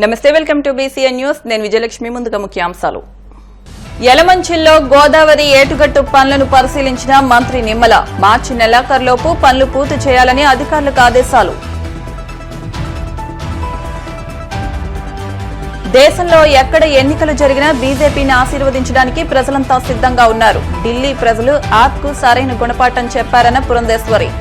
నమస్తే, welcome to BCN news. నేను విజయలక్ష్మి. ముందుగా ముఖ్యాంశాలు. యలమంచిల్లో గోదావరి ఏటుగట్టు పనులను పరిశీలించిన మంత్రి నిమ్మల. మార్చి నెలాఖరులోపు పనులు పూర్తి చేయాలని అధికారులకు ఆదేశాలు. దేశంలో ఎక్కడ ఎన్నికలు జరిగినా బీజేపీని ఆశీర్వదించడానికి ప్రజలంతా సిద్ధంగా ఉన్నారు. ఢిల్లీ ప్రజలు ఆప్కు సరైన గుణపాఠం చెప్పారన్న పురంధేశ్వరి.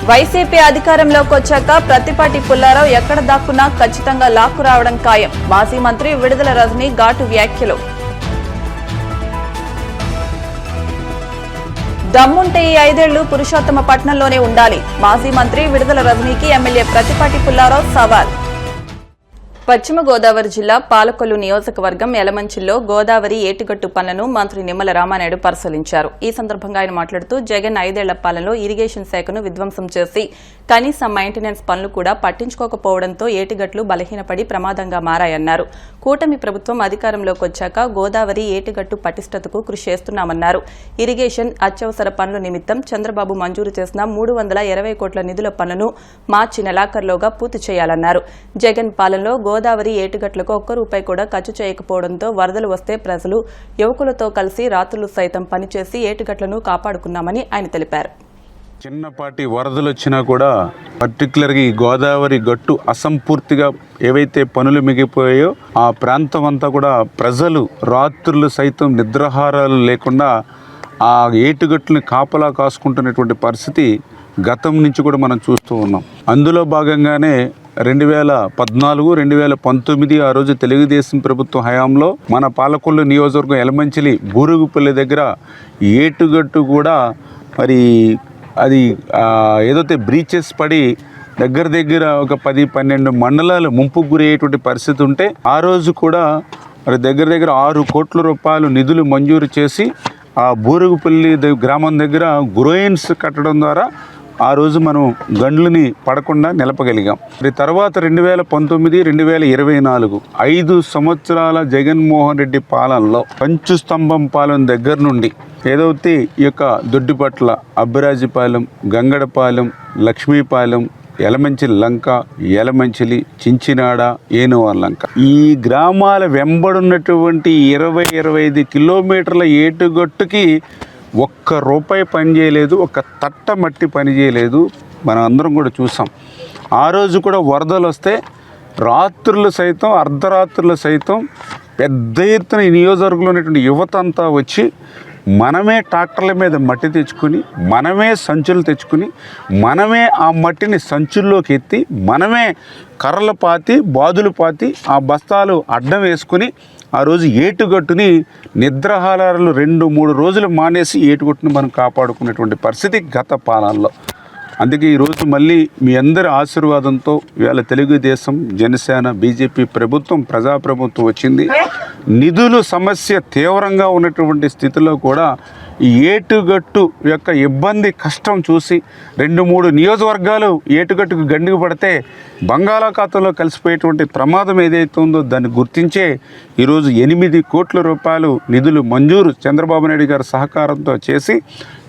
వైసీపీ అధికారంలోకి వచ్చాక ప్రత్తిపాటి పుల్లారావు ఎక్కడ దాక్కున్నా ఖచ్చితంగా లాక్కు రావడం ఖాయం. మాజీ మంత్రి విడుదల రజని ఘాటు వ్యాఖ్యలు. దమ్ముంటే ఈ 5 ఏళ్లు పురుషోత్తమపట్నంలోనే ఉండాలి. మాజీ మంత్రి విడుదల రజనీకి ఎమ్మెల్యే ప్రత్తిపాటి పుల్లారావు సవాల్. పశ్చిమ గోదావరి జిల్లా పాలకొల్లు నియోజకవర్గం యలమంచిల్లో గోదావరి ఏటిగట్టు పనులను మంత్రి నిమ్మల రామానాయుడు పరిశీలించారు. ఈ సందర్భంగా ఆయన మాట్లాడుతూ జగన్ 5 ఏళ్ల పాలనలో ఇరిగేషన్ శాఖను విధ్వంసం చేసి కనీస మెయింటెనెన్స్ పనులు కూడా పట్టించుకోకపోవడంతో ఏటిగట్లు బలహీనపడి ప్రమాదంగా మారాయన్నారు. కూటమి ప్రభుత్వం అధికారంలోకి వచ్చాక గోదావరి ఏటిగట్టు పటిష్టతకు కృషి చేస్తున్నామన్నారు. ఇరిగేషన్ అత్యవసర పనుల నిమిత్తం చంద్రబాబు మంజూరు చేసిన 320 కోట్ల నిధుల పనులను మార్చి నెలాఖరులోగా పూర్తి చేయాలన్నారు. జగన్ పాలనలో గోదావరి ఏటుగట్లకు ₹1 కూడా ఖర్చు చేయకపోవడంతో వరదలు వస్తే ప్రజలు యువకులతో కలిసి రాత్రులు సైతం పనిచేసి ఏటుగట్లను కాపాడుకున్నామని ఆయన తెలిపారు. చిన్నపాటి వరదలు వచ్చినా కూడా పర్టికులర్గా ఈ గోదావరి గట్టు అసంపూర్తిగా ఏవైతే పనులు మిగిలిపోయాయో ఆ ప్రాంతం అంతా కూడా ప్రజలు రాత్రులు సైతం నిద్రాహారాలు లేకుండా ఆ ఏటుగట్టుని కాపలా కాసుకుంటున్నటువంటి పరిస్థితి గతం నుంచి కూడా మనం చూస్తూ ఉన్నాం. అందులో భాగంగానే 2014, 2019 ఆ రోజు తెలుగుదేశం ప్రభుత్వం హయాంలో మన పాలకొల్లు నియోజకవర్గం యలమంచిలి బూరుగుపల్లి దగ్గర ఏటుగట్టు కూడా మరి అది ఏదైతే బ్రీచెస్ పడి దగ్గర ఒక 10-12 మండలాలు ముంపుకు గురయ్యేటువంటి పరిస్థితి ఉంటే ఆ రోజు కూడా మరి దగ్గర 6 కోట్ల రూపాయలు నిధులు మంజూరు చేసి ఆ బూరుగుపల్లి గ్రామం దగ్గర గ్రోయిన్స్ కట్టడం ద్వారా ఆ రోజు మనం గండ్లని పడకుండా నిలపగలిగాం. తర్వాత 2019, 2024 5 సంవత్సరాల జగన్మోహన్ రెడ్డి పాలనలో కంచు స్తంభం పాలన దగ్గర నుండి ఏదైతే ఈ యొక్క దొడ్డిపట్ల, అబ్బిరాజిపాలెం, గంగడపాలెం, లక్ష్మీపాలెం, యలమంచిలి లంక, యలమంచిలి, చించినాడ, ఏనువాల లంక ఈ గ్రామాల వెంబడున్నటువంటి 20-25 కిలోమీటర్ల ఏటుగట్టుకి ₹1 పని చేయలేదు, ఒక తట్ట మట్టి పని చేయలేదు. మనం అందరం కూడా చూసాం. ఆ రోజు కూడా వరదలు వస్తే రాత్రులు సైతం, అర్ధరాత్రులు సైతం పెద్ద ఎత్తున ఈ నియోజకవర్గంలో ఉన్నటువంటి యువత అంతా వచ్చి మనమే ట్రాక్టర్ల మీద మట్టి తెచ్చుకుని, మనమే సంచులు తెచ్చుకుని, మనమే ఆ మట్టిని సంచుల్లోకి ఎత్తి, మనమే కర్రలు పాతి, బాదులు పాతి, ఆ బస్తాలు అడ్డం వేసుకుని ఆ రోజు ఏటుగట్టుని నిద్రాహారాలు 2-3 రోజులు మానేసి ఏటుగట్టుని మనం కాపాడుకునేటువంటి పరిస్థితి గత పాలనలో. అందుకే ఈరోజు మళ్ళీ మీ అందరి ఆశీర్వాదంతో ఇవాళ తెలుగుదేశం, జనసేన, బీజేపీ ప్రభుత్వం, ప్రజాప్రభుత్వం వచ్చింది. నిధులు సమస్య తీవ్రంగా ఉన్నటువంటి స్థితిలో కూడా ఈ ఏటుగట్టు యొక్క ఇబ్బంది, కష్టం చూసి 2-3 నియోజకవర్గాలు ఏటుగట్టుకు గండికి పడితే బంగాళాఖాతంలో కలిసిపోయేటువంటి ప్రమాదం ఏదైతే ఉందో దాన్ని గుర్తించే ఈరోజు 8 కోట్ల రూపాయలు నిధులు మంజూరు చంద్రబాబు నాయుడు గారి సహకారంతో చేసి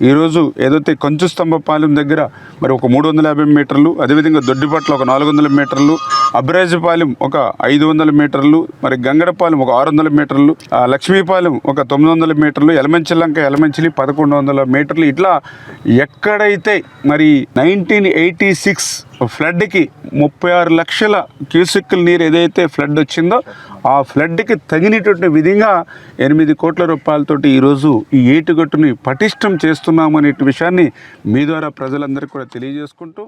ఈరోజు ఏదైతే కంచు స్తంభపాలెం దగ్గర మరి ఒక 350 మీటర్లు, అదేవిధంగా దొడ్డిపట్ల ఒక 400 మీటర్లు, అబ్రాజిపాలెం ఒక 500 మీటర్లు, మరి గంగడపాలెం ఒక 600 మీటర్లు, లక్ష్మీపాలెం ఒక 900 మీటర్లు, యలమంచిలంక, యలమంచిలి 1100 మీటర్లు. ఇట్లా ఎక్కడైతే మరి 1986 ఫ్లడ్కి 36 లక్షల క్యూసెక్కుల నీరు ఏదైతే ఫ్లడ్ వచ్చిందో ఆ ఫ్లడ్కి తగినటువంటి విధంగా 8 కోట్ల రూపాయలతోటి ఈరోజు ఈ ఏటుగట్టుని పటిష్టం చేస్తున్నామనే విషయాన్ని మీ ద్వారా ప్రజలందరికీ కూడా తెలియజేసుకుంటూ,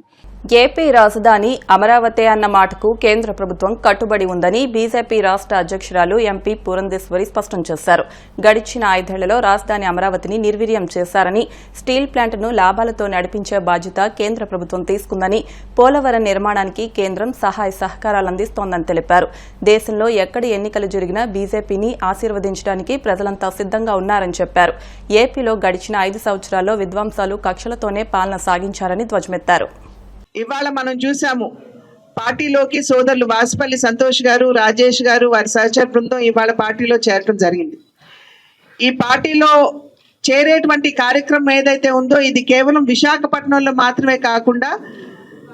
ఏపీ రాజధాని అమరావతి అన్న మాటకు కేంద్ర ప్రభుత్వం కట్టుబడి ఉందని బీజేపీ రాష్ట్ర అధ్యక్షురాలు ఎంపీ పురంధేశ్వరి స్పష్టం చేశారు. గడిచిన 5 ఏళ్లలో రాజధాని అమరావతిని నిర్వీర్యం చేశారని, స్టీల్ ప్లాంట్ను లాభాలతో నడిపించే బాధ్యత కేంద్ర ప్రభుత్వం తీసుకుందని, పోలవరం నిర్మాణానికి కేంద్రం సహాయ సహకారాలు అందిస్తోందని తెలిపారు. దేశంలో ఎక్కడి ఎన్నికలు జరిగినా బీజేపీని ఆశీర్వదించడానికి ప్రజలంతా సిద్ధంగా ఉన్నారని చెప్పారు. ఏపీలో గడిచిన 5 సంవత్సరాల్లో విధ్వంసాలు, కక్షలతోనే పాలన సాగించారని ధ్వజమెత్తారు. ఇవాళ మనం చూసాము, పార్టీలోకి సోదరులు వాసుపల్లి సంతోష్ గారు, రాజేష్ గారు, వారి సహచర బృందం ఇవాళ పార్టీలో చేరటం జరిగింది. ఈ పార్టీలో చేరేటువంటి కార్యక్రమం ఏదైతే ఉందో ఇది కేవలం విశాఖపట్నంలో మాత్రమే కాకుండా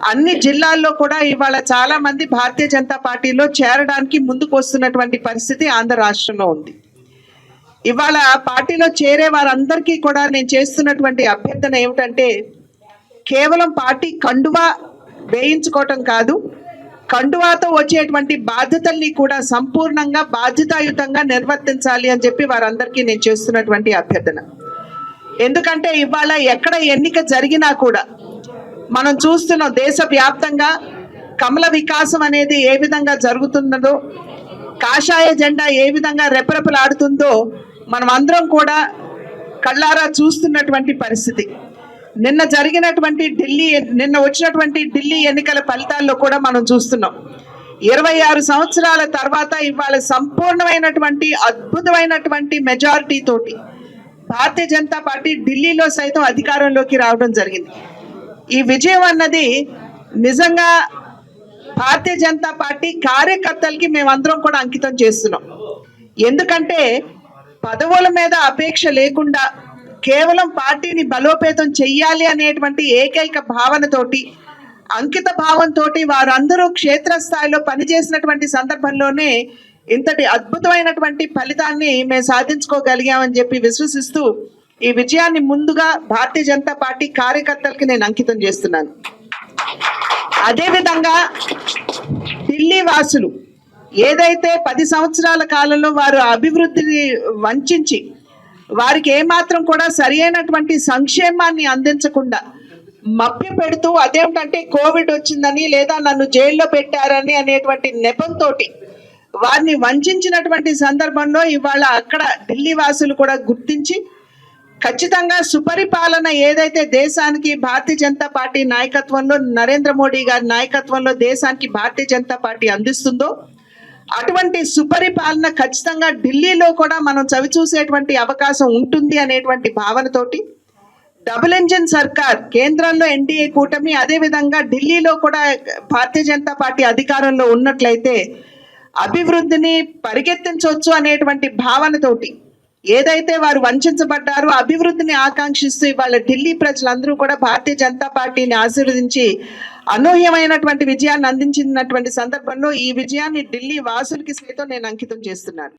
అన్ని జిల్లాల్లో కూడా ఇవాళ చాలా మంది భారతీయ జనతా పార్టీలో చేరడానికి ముందుకు వస్తున్నటువంటి పరిస్థితి ఆంధ్ర రాష్ట్రంలో ఉంది. ఇవాళ పార్టీలో చేరే వారందరికీ కూడా నేను చేస్తున్నటువంటి అభ్యర్థన ఏమిటంటే, కేవలం పార్టీ కండువా వేయించుకోవటం కాదు, కండువాతో వచ్చేటువంటి బాధ్యతల్ని కూడా సంపూర్ణంగా బాధ్యతాయుతంగా నిర్వర్తించాలి అని చెప్పి వారందరికీ నేను చేస్తున్నటువంటి అభ్యర్థన. ఎందుకంటే ఇవాళ ఎక్కడ ఎన్నిక జరిగినా కూడా మనం చూస్తున్నాం, దేశవ్యాప్తంగా కమల వికాసం అనేది ఏ విధంగా జరుగుతున్నదో, కాషాయ జెండా ఏ విధంగా రెపరెపలాడుతుందో మనం అందరం కూడా కళ్ళారా చూస్తున్నటువంటి పరిస్థితి. నిన్న వచ్చినటువంటి ఢిల్లీ ఎన్నికల ఫలితాల్లో కూడా మనం చూస్తున్నాం. 26 సంవత్సరాల తర్వాత ఇవాళ సంపూర్ణమైనటువంటి అద్భుతమైనటువంటి మెజారిటీ తోటి భారతీయ జనతా పార్టీ ఢిల్లీలో సైతం అధికారంలోకి రావడం జరిగింది. ఈ విజయం అన్నది నిజంగా భారతీయ జనతా పార్టీ కార్యకర్తలకి మేమందరం కూడా అంకితం చేస్తున్నాం. ఎందుకంటే పదవుల మీద అపేక్ష లేకుండా కేవలం పార్టీని బలోపేతం చెయ్యాలి అనేటువంటి ఏకైక భావనతోటి, అంకిత భావంతో వారందరూ క్షేత్రస్థాయిలో పనిచేసినటువంటి సందర్భంలోనే ఇంతటి అద్భుతమైనటువంటి ఫలితాన్ని మేము సాధించుకోగలిగామని చెప్పి విశ్వసిస్తూ ఈ విజయాన్ని ముందుగా భారతీయ జనతా పార్టీ కార్యకర్తలకి నేను అంకితం చేస్తున్నాను. అదేవిధంగా ఢిల్లీ వాసులు ఏదైతే 10 సంవత్సరాల కాలంలో వారు అభివృద్ధిని వంచి వారికి ఏమాత్రం కూడా సరి అయినటువంటి సంక్షేమాన్ని అందించకుండా మభ్య పెడుతూ, అదేమిటంటే కోవిడ్ వచ్చిందని లేదా నన్ను జైల్లో పెట్టారని అనేటువంటి నెపంతో వారిని వంచినటువంటి సందర్భంలో ఇవాళ అక్కడ ఢిల్లీ వాసులు కూడా గుర్తించి ఖచ్చితంగా సుపరిపాలన ఏదైతే దేశానికి భారతీయ జనతా పార్టీ నాయకత్వంలో, నరేంద్ర మోడీ గారి నాయకత్వంలో దేశానికి భారతీయ జనతా పార్టీ అందిస్తుందో అటువంటి సుపరిపాలన ఖచ్చితంగా ఢిల్లీలో కూడా మనం చవిచూసేటువంటి అవకాశం ఉంటుంది అనేటువంటి భావనతోటి డబుల్ ఇంజిన్ సర్కార్, కేంద్రంలో ఎన్డీఏ కూటమి, అదేవిధంగా ఢిల్లీలో కూడా భారతీయ జనతా పార్టీ అధికారంలో ఉన్నట్లయితే అభివృద్ధిని పరిగెత్తించవచ్చు అనేటువంటి భావనతోటి ఏదైతే వారు వంచబడ్డారో అభివృద్ధిని ఆకాంక్షిస్తూ ఇవాళ ఢిల్లీ ప్రజలందరూ కూడా భారతీయ జనతా పార్టీని ఆశీర్వదించి అనూహ్యమైనటువంటి విజయాన్ని అందించినటువంటి సందర్భంలో ఈ విజయాన్ని ఢిల్లీ వాసులకి సైతం నేను అంకితం చేస్తున్నాను.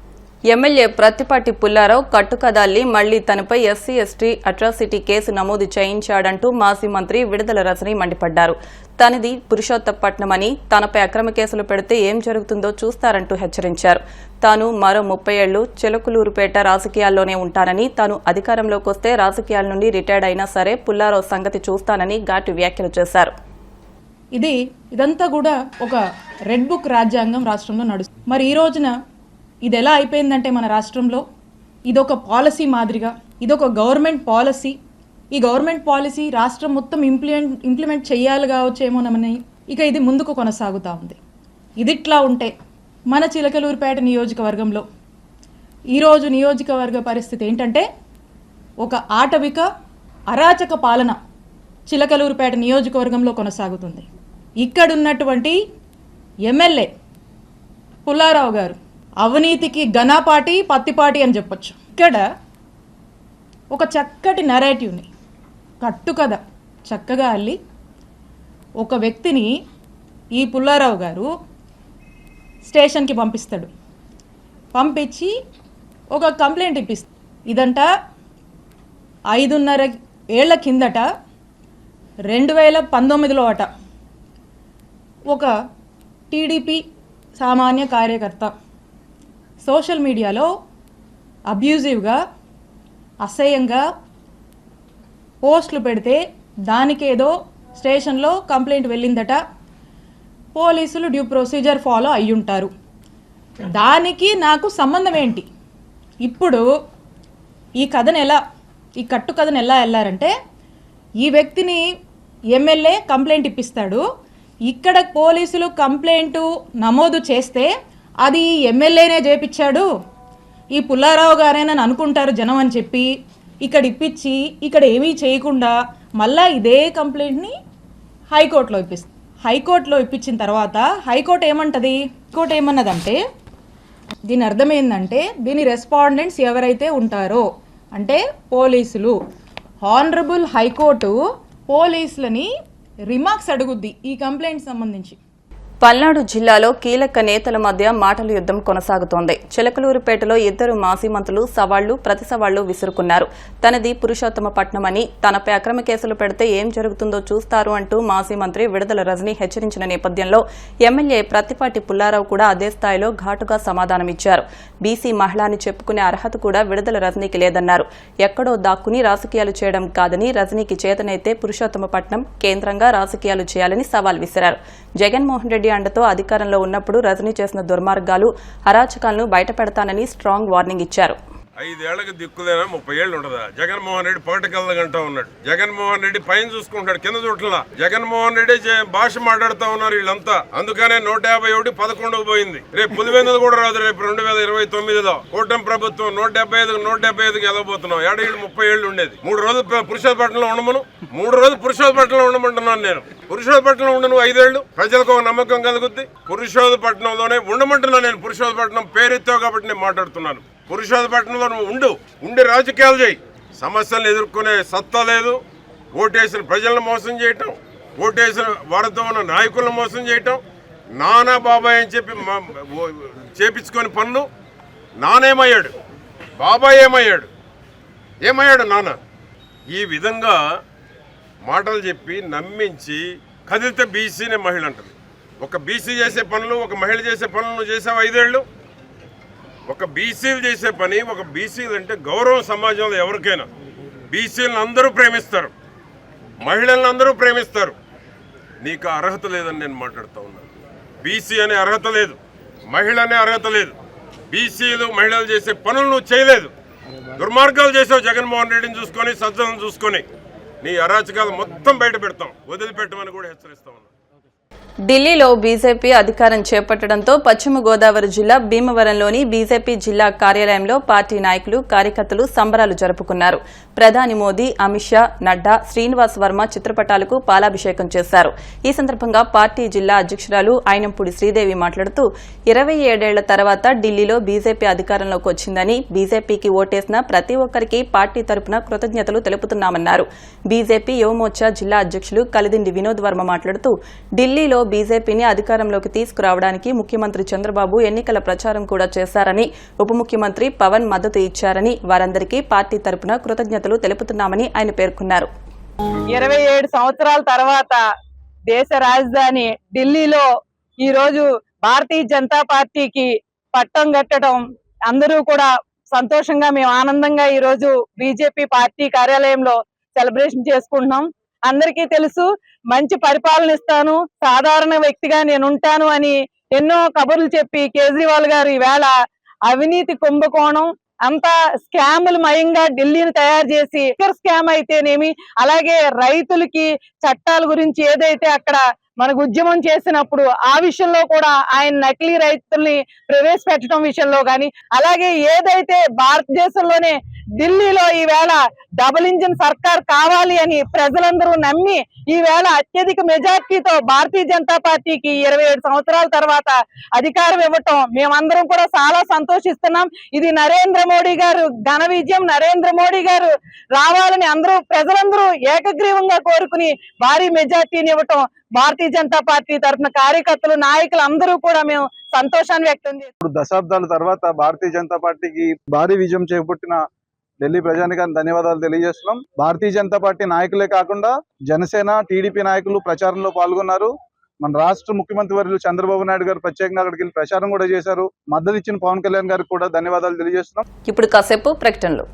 ఎమ్మెల్యే ప్రత్తిపాటి పుల్లారావు కట్టుకదాల్లి మళ్లీ తనపై ఎస్సీ ఎస్టీ అట్రాసిటీ కేసు నమోదు చేయించాడంటూ మాజీ మంత్రి విడుదల రజనీ మండిపడ్డారు. తనది పురుషోత్తపట్నమని, తనపై అక్రమ కేసులు పెడితే ఏం జరుగుతుందో చూస్తారంటూ హెచ్చరించారు. తాను మరో 30 ఏళ్లు చిలకలూరుపేట రాజకీయాల్లోనే ఉంటానని, తాను అధికారంలోకి వస్తే రాజకీయాల నుండి రిటైర్డ్ అయినా సరే పుల్లారావు సంగతి చూస్తానని ఘాటు వ్యాఖ్యలు చేశారు. ఇదంతా కూడా ఒక రెడ్ బుక్ రాజ్యాంగం రాష్ట్రంలో నడుస్తుంది. మరి ఈ రోజున ఇది ఎలా అయిపోయిందంటే మన రాష్ట్రంలో ఇదొక పాలసీ మాదిరిగా, ఇదొక గవర్నమెంట్ పాలసీ. ఈ గవర్నమెంట్ పాలసీ రాష్ట్రం మొత్తం ఇంప్లిమెంట్ చేయాలి కావచ్చేమోనని ఇక ఇది ముందుకు కొనసాగుతూ ఉంది. ఇదిట్లా ఉంటే మన చిలకలూరుపేట నియోజకవర్గంలో ఈరోజు నియోజకవర్గ పరిస్థితి ఏంటంటే ఒక ఆటవిక అరాచక పాలన చిలకలూరుపేట నియోజకవర్గంలో కొనసాగుతుంది. ఇక్కడున్నటువంటి ఎమ్మెల్యే పుల్లారావు గారు అవినీతికి ఘనాపాటి పత్తిపాటి అని చెప్పొచ్చు. ఇక్కడ ఒక చక్కటి నెరేటివ్ని, కట్టుకథ చక్కగా అల్లి ఒక వ్యక్తిని ఈ పుల్లారావు గారు స్టేషన్కి పంపిస్తాడు. పంపించి ఒక కంప్లైంట్ ఇప్పిస్తాడు. ఇదంట 5.5 ఏళ్ల కిందట 2019లో అట ఒక టీడీపీ సామాన్య కార్యకర్త సోషల్ మీడియాలో అబ్యూజివ్గా, అసహ్యంగా పోస్టులు పెడితే దానికేదో స్టేషన్లో కంప్లైంట్ వెళ్ళిందట. పోలీసులు డ్యూ ప్రొసీజర్ ఫాలో అయ్యుంటారు. దానికి నాకు సంబంధం ఏంటి? ఇప్పుడు ఈ కట్టు కథను ఎలా వెళ్ళారంటే, ఈ వ్యక్తిని ఎమ్మెల్యే కంప్లైంట్ ఇప్పిస్తాడు. ఇక్కడ పోలీసులు కంప్లైంట్ నమోదు చేస్తే అది ఎమ్మెల్యేనే చేపించాడు, ఈ పుల్లారావు గారేనని అనుకుంటారు జనం అని చెప్పి ఇక్కడ ఇప్పించి ఇక్కడ ఏమీ చేయకుండా మళ్ళా ఇదే కంప్లైంట్ని హైకోర్టులో ఇప్పిస్తుంది. హైకోర్టులో ఇప్పించిన తర్వాత హైకోర్టు ఏమన్నదంటే దీని అర్థం ఏంటంటే, దీని రెస్పాండెంట్స్ ఎవరైతే ఉంటారో అంటే పోలీసులు, హానరబుల్ హైకోర్టు పోలీసులని రిమార్క్స్ అడుగుద్ది ఈ కంప్లైంట్ సంబంధించి. పల్నాడు జిల్లాలో కీలక నేతల మధ్య మాటల యుద్ధం కొనసాగుతోంది. చిలకలూరుపేటలో ఇద్దరు మాజీ మంత్రులు సవాళ్లు ప్రతి సవాళ్లు విసురుకున్నారు. తనది పురుషోత్తమపట్నమని, తనపై అక్రమ కేసులు పెడితే ఏం జరుగుతుందో చూస్తారు అంటూ మాజీ మంత్రి విడుదల రజనీ హెచ్చరించిన నేపథ్యంలో ఎమ్మెల్యే ప్రత్తిపాటి పుల్లారావు కూడా అదే స్థాయిలో ఘాటుగా సమాధానమిచ్చారు. బీసీ మహిళ అని చెప్పుకునే అర్హత కూడా విడుదల రజనీకి లేదన్నారు. ఎక్కడో దాక్కుని రాజకీయాలు చేయడం కాదని, రజనీకి చేతనైతే పురుషోత్తమపట్నం కేంద్రంగా రాజకీయాలు చేయాలని సవాల్ విసిరారు. జగన్మోహన్ రెడ్డి అండతో అధికారంలో ఉన్నప్పుడు రజనీ చేసిన దుర్మార్గాలు, అరాచకాలను బయటపెడతానని స్ట్రాంగ్ వార్నింగ్ ఇచ్చారు. 5 ఏళ్లకు దిక్కులేనా 30 ఏళ్ళు ఉండదా? జగన్మోహన్ రెడ్డి పగటికెళ్ళగంటా ఉన్నాడు. జగన్మోహన్ రెడ్డి పైన చూసుకుంటాడు, కింద చూడలా. జగన్మోహన్ రెడ్డి భాష మాట్లాడుతూ ఉన్నారు వీళ్ళంతా. అందుకనే 151 11కు పోయింది. రేపు పులివెందులు కూడా రాదు. రేపు 2029లో కూటమి ప్రభుత్వం 175కి వెళ్ళబోతున్నాం. 30 ఏళ్ళు ఉండేది. 3 రోజులు పురుషోత్తపట్నంలో ఉండమను. 3 రోజులు పురుషోత్తపట్నంలో ఉండమంటున్నాను నేను. పురుషోత్తపట్నంలో ఉండు నువ్వు 5 ఏళ్ళు, ప్రజలకు ఒక నమ్మకం కలుగుద్ది. పురుషోత్తపట్నంలోనే ఉండమంటున్నాను నేను. పురుషోత్తపట్నం పేరెత్తావు కాబట్టి నేను మాట్లాడుతున్నాను. పురుషోత్తపట్నంలో నువ్వు ఉండి రాజకీయాలు చేయి. సమస్యలను ఎదుర్కొనే సత్తా లేదు. ఓటేసిన ప్రజలను మోసం చేయటం, ఓటేసిన వారితో ఉన్న నాయకులను మోసం చేయటం, నానా బాబాయ్ అని చెప్పి చేపించుకొని పనులు. నానేమయ్యాడు, బాబాయ్ ఏమయ్యాడు నాన్న. ఈ విధంగా మాటలు చెప్పి నమ్మించి కదిలితే బీసీనే మహిళ అంటది. ఒక బీసీ చేసే పనులు, ఒక మహిళ చేసే పనులు నువ్వు చేసావు 5 ఏళ్ళు. ఒక బీసీలు చేసే పని, ఒక బీసీలు అంటే గౌరవం సమాజంలో ఎవరికైనా. బీసీలను అందరూ ప్రేమిస్తారు, మహిళలను అందరూ ప్రేమిస్తారు. నీకు అర్హత లేదని నేను మాట్లాడుతూ ఉన్నాను. బీసీ అనే అర్హత లేదు, మహిళ అనే అర్హత లేదు. బీసీలు మహిళలు చేసే పనులు నువ్వు చేయలేదు. దుర్మార్గాలు చేసావు. జగన్మోహన్ రెడ్డిని చూసుకొని, సజ్జలను చూసుకొని నీ అరాచకాలు మొత్తం బయట పెడతాం, వదిలిపెట్టమని కూడా హెచ్చరిస్తా ఉన్నాను. ఢిల్లీలో బీజేపీ అధికారం చేపట్టడంతో పశ్చిమ గోదావరి జిల్లా భీమవరంలోని బీజేపీ జిల్లా కార్యాలయంలో పార్టీ నాయకులు, కార్యకర్తలు సంబరాలు జరుపుకున్నారు. ప్రధాని మోదీ, అమిత్ షా, నడ్డా, శ్రీనివాస్ వర్మ చిత్రపటాలకు పాలాభిషేకం చేశారు. ఈ సందర్భంగా పార్టీ జిల్లా అధ్యక్షురాలు అయినంపూడి శ్రీదేవి మాట్లాడుతూ 27 ఏళ్ల తర్వాత ఢిల్లీలో బీజేపీ అధికారంలోకి వచ్చిందని, బీజేపీకి ఓటేసిన ప్రతి ఒక్కరికి పార్టీ తరపున కృతజ్ఞతలు తెలుపుతున్నామన్నారు. బీజేపీ యువమోర్చా జిల్లా అధ్యక్షులు కలిదిండి వినోద్ వర్మ మాట్లాడుతూ ఢిల్లీలో బీజేపీని అధికారంలోకి తీసుకురావడానికి ముఖ్యమంత్రి చంద్రబాబు ఎన్నికల ప్రచారం కూడా చేశారని, ఉప ముఖ్యమంత్రి పవన్ మద్దతు ఇచ్చారని, వారందరికీ పార్టీ తరపున కృతజ్ఞతలు తెలుపుతున్నామని ఆయన పేర్కొన్నారు. 27 సంవత్సరాల తర్వాత దేశ రాజధాని ఢిల్లీలో ఈ రోజు భారతీయ జనతా పార్టీకి పట్టం కట్టడం అందరూ కూడా సంతోషంగా, మేము ఆనందంగా ఈ రోజు బీజేపీ పార్టీ కార్యాలయంలో సెలబ్రేషన్ చేసుకుంటున్నాం. అందరికీ తెలుసు, మంచి పరిపాలన ఇస్తాను, సాధారణ వ్యక్తిగా నేను ఉంటాను అని ఎన్నో కబుర్లు చెప్పి కేజ్రీవాల్ గారు ఈవేళ అవినీతి కుంభకోణం అంతా స్కాముల మయంగా ఢిల్లీని తయారు చేసి, స్కామ్ అయితేనేమి, అలాగే రైతులకి చట్టాల గురించి ఏదైతే అక్కడ మనకు ఉద్యమం చేసినప్పుడు ఆ విషయంలో కూడా ఆయన నకిలీ రైతుల్ని ప్రవేశపెట్టడం విషయంలో కానీ, అలాగే ఏదైతే భారతదేశంలోనే ఢిల్లీలో ఈవేళ డబుల్ ఇంజిన్ సర్కార్ కావాలి అని ప్రజలందరూ నమ్మి ఈవేళ అత్యధిక మెజార్టీతో భారతీయ జనతా పార్టీకి 27 సంవత్సరాల తర్వాత అధికారం ఇవ్వటం మేమందరం కూడా చాలా సంతోషిస్తున్నాం. ఇది నరేంద్ర మోడీ గారు ఘన విజయం. నరేంద్ర మోడీ గారు రావాలని ప్రజలందరూ ఏకగ్రీవంగా కోరుకుని భారీ మెజార్టీని ఇవ్వటం భారతీయ జనతా పార్టీ తరఫున కార్యకర్తలు, నాయకులు అందరూ కూడా మేము సంతోషాన్ని వ్యక్తం చేస్తున్నాం. దశాబ్దాల తర్వాత భారతీయ జనతా పార్టీకి భారీ విజయం చేపట్టిన ఢిల్లీ ప్రజానికానికి ధన్యవాదాలు తెలియజేస్తున్నాం. భారతీయ జనతా పార్టీ నాయకులే కాకుండా జనసేన, టీడీపీ నాయకులు ప్రచారంలో పాల్గొన్నారు. మన రాష్ట్ర ముఖ్యమంత్రి వర్యులు చంద్రబాబు నాయుడు గారు ప్రత్యేకంగా అక్కడికి వెళ్ళి ప్రచారం కూడా చేశారు. మద్దతు ఇచ్చిన పవన్ కళ్యాణ్ గారికి కూడా ధన్యవాదాలు తెలియజేస్తున్నాం. ఇప్పుడు కాసేపు ప్రకటనలు.